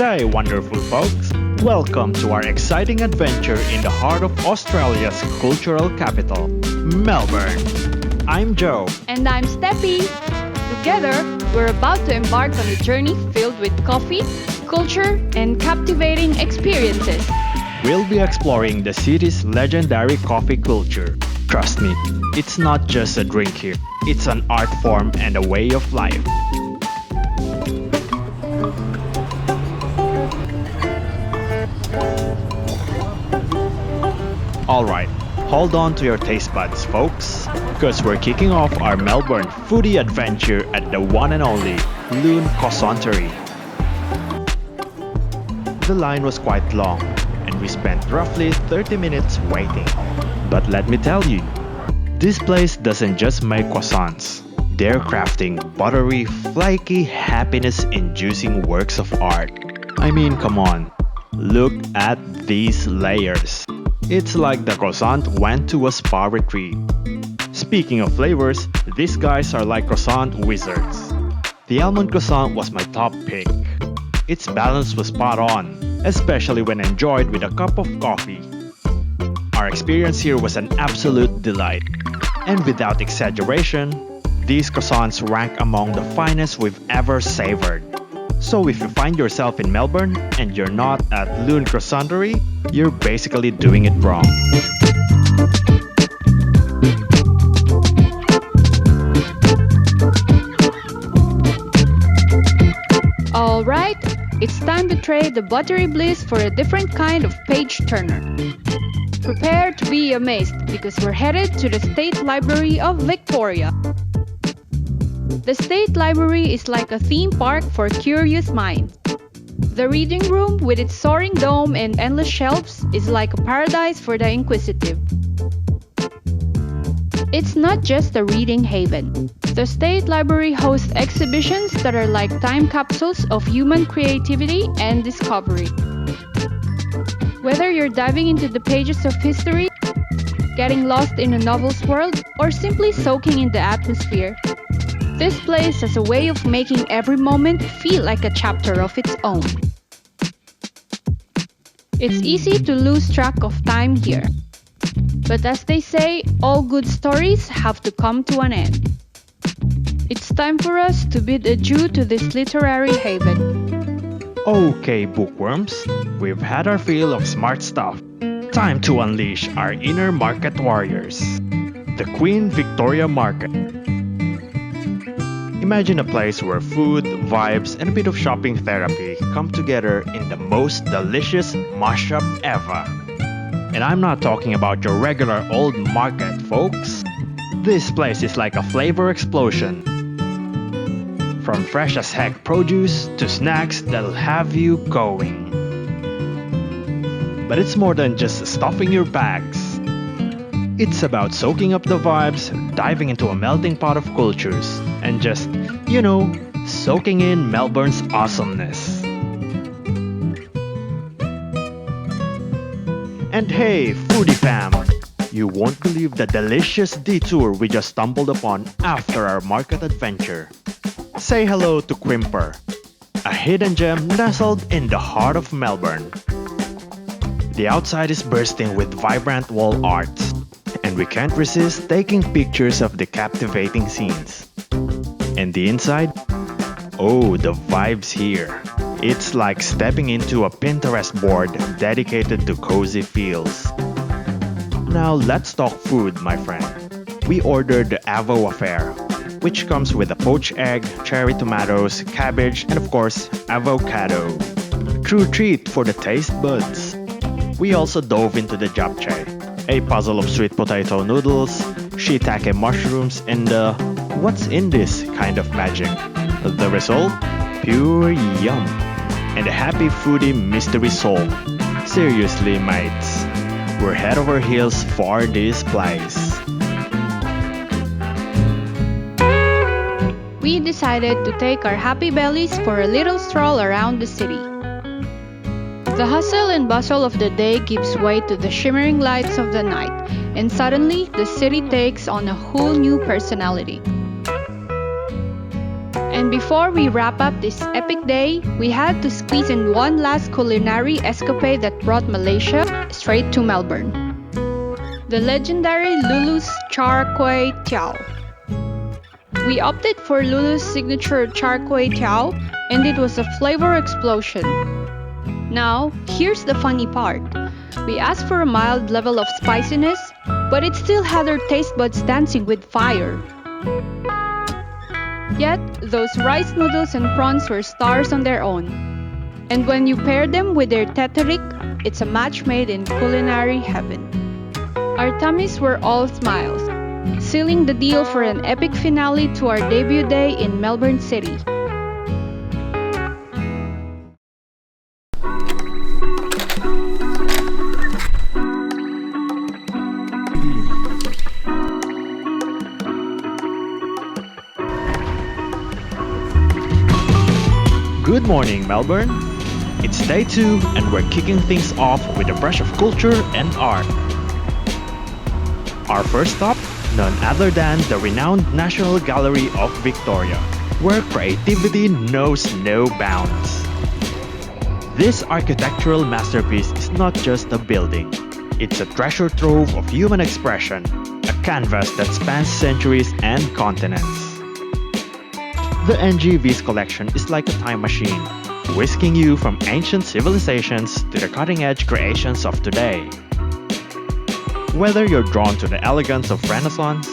G'day, wonderful folks! Welcome to our exciting adventure in the heart of Australia's cultural capital, Melbourne. I'm Joe. And I'm Steffi. Together, we're about to embark on a journey filled with coffee, culture, and captivating experiences. We'll be exploring the city's legendary coffee culture. Trust me, it's not just a drink here. It's an art form and a way of life. Alright, hold on to your taste buds, folks, because we're kicking off our Melbourne foodie adventure at the one and only Lune Croissanterie. The line was quite long, and we spent roughly 30 minutes waiting. But let me tell you, this place doesn't just make croissants. They're crafting buttery, flaky, happiness-inducing works of art. I mean, come on, look at these layers. It's like the croissant went to a spa retreat. Speaking of flavors, these guys are like croissant wizards. The almond croissant was my top pick. Its balance was spot on, especially when enjoyed with a cup of coffee. Our experience here was an absolute delight. And without exaggeration, these croissants rank among the finest we've ever savored. So if you find yourself in Melbourne and you're not at Lune Croissanterie, you're basically doing it wrong. Alright, it's time to trade the buttery bliss for a different kind of page turner. Prepare to be amazed because we're headed to the State Library of Victoria. The State Library is like a theme park for curious minds. The reading room with its soaring dome and endless shelves is like a paradise for the inquisitive. It's not just a reading haven. The State Library hosts exhibitions that are like time capsules of human creativity and discovery. Whether you're diving into the pages of history, getting lost in a novel's world, or simply soaking in the atmosphere, this place has a way of making every moment feel like a chapter of its own. It's easy to lose track of time here. But as they say, all good stories have to come to an end. It's time for us to bid adieu to this literary haven. Okay, bookworms, we've had our fill of smart stuff. Time to unleash our inner market warriors. The Queen Victoria Market. Imagine a place where food, vibes, and a bit of shopping therapy come together in the most delicious mashup ever. And I'm not talking about your regular old market, folks. This place is like a flavor explosion. From fresh as heck produce to snacks that'll have you going. But it's more than just stuffing your bags. It's about soaking up the vibes, diving into a melting pot of cultures, and just, soaking in Melbourne's awesomeness. And hey, foodie fam! You won't believe the delicious detour we just stumbled upon after our market adventure. Say hello to Krimper, a hidden gem nestled in the heart of Melbourne. The outside is bursting with vibrant wall art, and we can't resist taking pictures of the captivating scenes. And the inside? Oh, the vibes here. It's like stepping into a Pinterest board dedicated to cozy feels. Now let's talk food, my friend. We ordered the Avo affair, which comes with a poached egg, cherry tomatoes, cabbage, and of course, avocado. True treat for the taste buds. We also dove into the japchae, a puzzle of sweet potato noodles, shiitake mushrooms, and what's in this kind of magic. The result? Pure yum. And a happy foodie mystery soul. Seriously, mates, we're head over heels for this place. We decided to take our happy bellies for a little stroll around the city. The hustle and bustle of the day gives way to the shimmering lights of the night, and suddenly the city takes on a whole new personality. And before we wrap up this epic day, we had to squeeze in one last culinary escapade that brought Malaysia straight to Melbourne. The legendary Lulu's Char Koay Teow. We opted for Lulu's signature Char Koay Teow, and it was a flavor explosion. Now, here's the funny part. We asked for a mild level of spiciness, but it still had our taste buds dancing with fire. Yet, those rice noodles and prawns were stars on their own. And when you pair them with their teterik, it's a match made in culinary heaven. Our tummies were all smiles, sealing the deal for an epic finale to our debut day in Melbourne City. Good morning, Melbourne. It's day 2 and we're kicking things off with a brush of culture and art. Our first stop, none other than the renowned National Gallery of Victoria, where creativity knows no bounds. This architectural masterpiece is not just a building. It's a treasure trove of human expression, a canvas that spans centuries and continents. The NGV's collection is like a time machine, whisking you from ancient civilizations to the cutting-edge creations of today. Whether you're drawn to the elegance of Renaissance,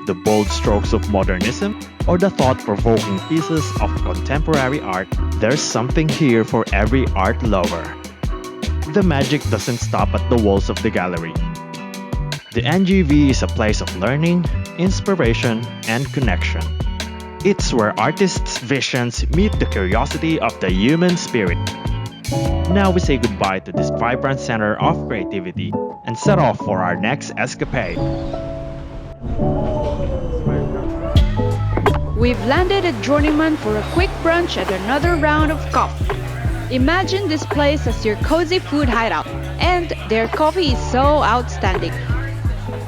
the bold strokes of modernism, or the thought-provoking pieces of contemporary art, there's something here for every art lover. The magic doesn't stop at the walls of the gallery. The NGV is a place of learning, inspiration, and connection. It's where artists' visions meet the curiosity of the human spirit. Now we say goodbye to this vibrant center of creativity and set off for our next escapade. We've landed at Journeyman for a quick brunch and another round of coffee. Imagine this place as your cozy food hideout, and their coffee is so outstanding.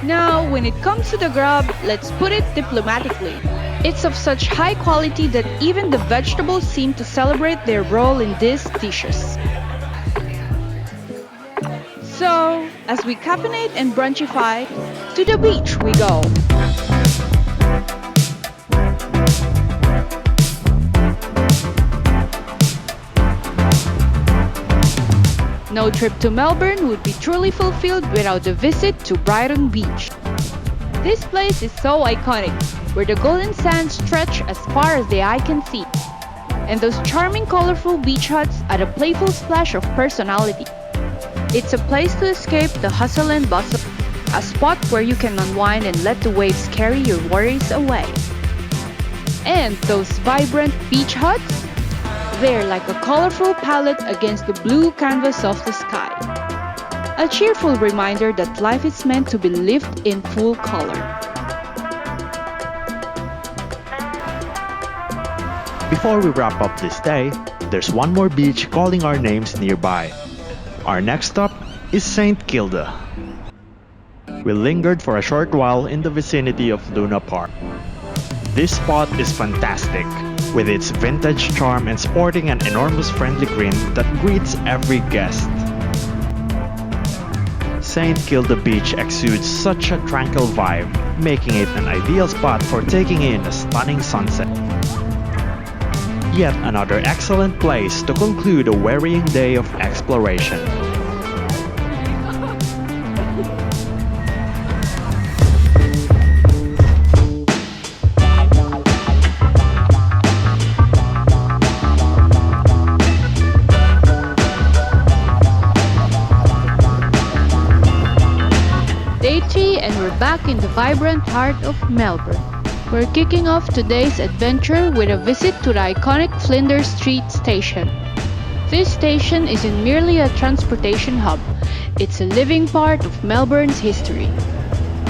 Now, when it comes to the grub, let's put it diplomatically. It's of such high quality that even the vegetables seem to celebrate their role in these dishes. So, as we caffeinate and brunchify, to the beach we go. No trip to Melbourne would be truly fulfilled without a visit to Brighton Beach. This place is so iconic, where the golden sands stretch as far as the eye can see. And those charming colorful beach huts add a playful splash of personality. It's a place to escape the hustle and bustle, a spot where you can unwind and let the waves carry your worries away. And those vibrant beach huts? They're like a colorful palette against the blue canvas of the sky. A cheerful reminder that life is meant to be lived in full color. Before we wrap up this day, there's one more beach calling our names nearby. Our next stop is St. Kilda. We lingered for a short while in the vicinity of Luna Park. This spot is fantastic, with its vintage charm and sporting an enormous friendly grin that greets every guest. St. Kilda Beach exudes such a tranquil vibe, making it an ideal spot for taking in a stunning sunset. Yet another excellent place to conclude a wearying day of exploration. Day 3 and we're back in the vibrant heart of Melbourne. We're kicking off today's adventure with a visit to the iconic Flinder Street station. This station isn't merely a transportation hub, it's a living part of Melbourne's history.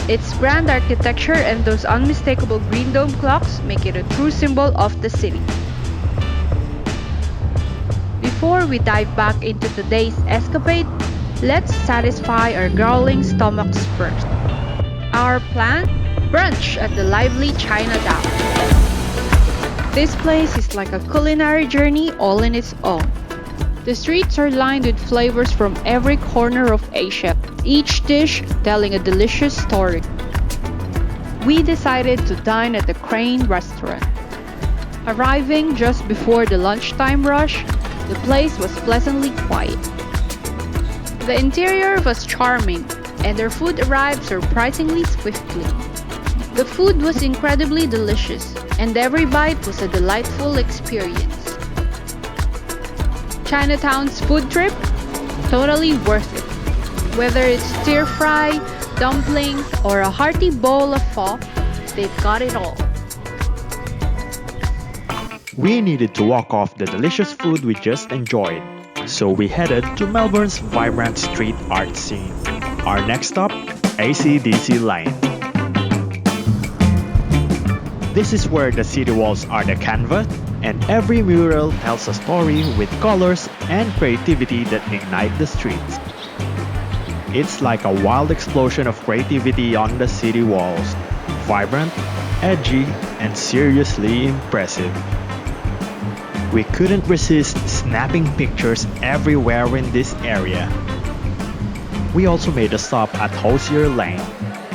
Its grand architecture and those unmistakable green dome clocks make it a true symbol of the city. Before we dive back into today's escapade, let's satisfy our growling stomachs first. Our plan? Brunch at the lively Chinatown. This place is like a culinary journey all in its own. The streets are lined with flavors from every corner of Asia, each dish telling a delicious story. We decided to dine at the Crane restaurant. Arriving just before the lunchtime rush, the place was pleasantly quiet. The interior was charming, and their food arrived surprisingly swiftly. The food was incredibly delicious, and every bite was a delightful experience. Chinatown's food trip? Totally worth it. Whether it's stir-fry, dumplings, or a hearty bowl of pho, they've got it all. We needed to walk off the delicious food we just enjoyed, so we headed to Melbourne's vibrant street art scene. Our next stop, AC/DC Lane. This is where the city walls are the canvas, and every mural tells a story with colors and creativity that ignite the streets. It's like a wild explosion of creativity on the city walls. Vibrant, edgy, and seriously impressive. We couldn't resist snapping pictures everywhere in this area. We also made a stop at Hosier Lane,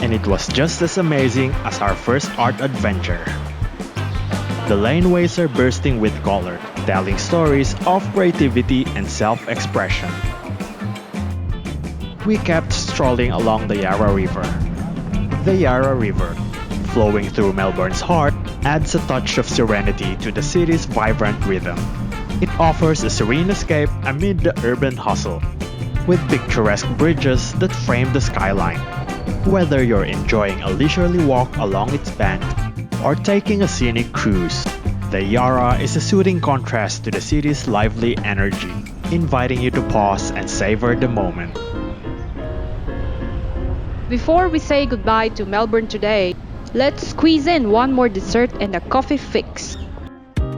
and it was just as amazing as our first art adventure. The laneways are bursting with color, telling stories of creativity and self-expression. We kept strolling along the Yarra River. The Yarra River, flowing through Melbourne's heart, adds a touch of serenity to the city's vibrant rhythm. It offers a serene escape amid the urban hustle, with picturesque bridges that frame the skyline. Whether you're enjoying a leisurely walk along its bank or taking a scenic cruise, the Yarra is a soothing contrast to the city's lively energy, inviting you to pause and savor the moment. Before we say goodbye to Melbourne today, let's squeeze in one more dessert and a coffee fix.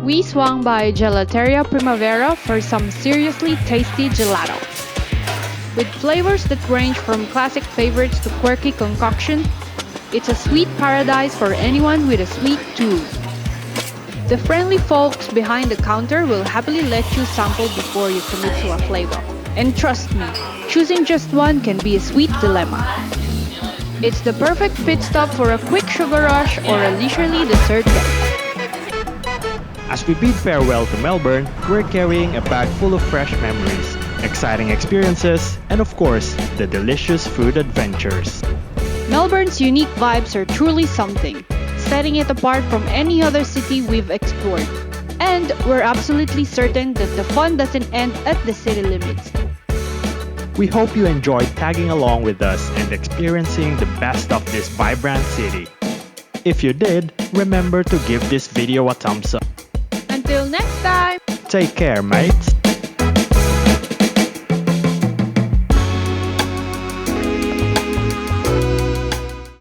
We swung by Gelateria Primavera for some seriously tasty gelato. With flavors that range from classic favorites to quirky concoctions, it's a sweet paradise for anyone with a sweet tooth. The friendly folks behind the counter will happily let you sample before you commit to a flavor. And trust me, choosing just one can be a sweet dilemma. It's the perfect pit stop for a quick sugar rush or a leisurely dessert get. As we bid farewell to Melbourne, we're carrying a bag full of fresh memories, exciting experiences, and of course, the delicious food adventures. Melbourne's unique vibes are truly something, setting it apart from any other city we've explored. And we're absolutely certain that the fun doesn't end at the city limits. We hope you enjoyed tagging along with us and experiencing the best of this vibrant city. If you did, remember to give this video a thumbs up. Until next time! Take care, mates!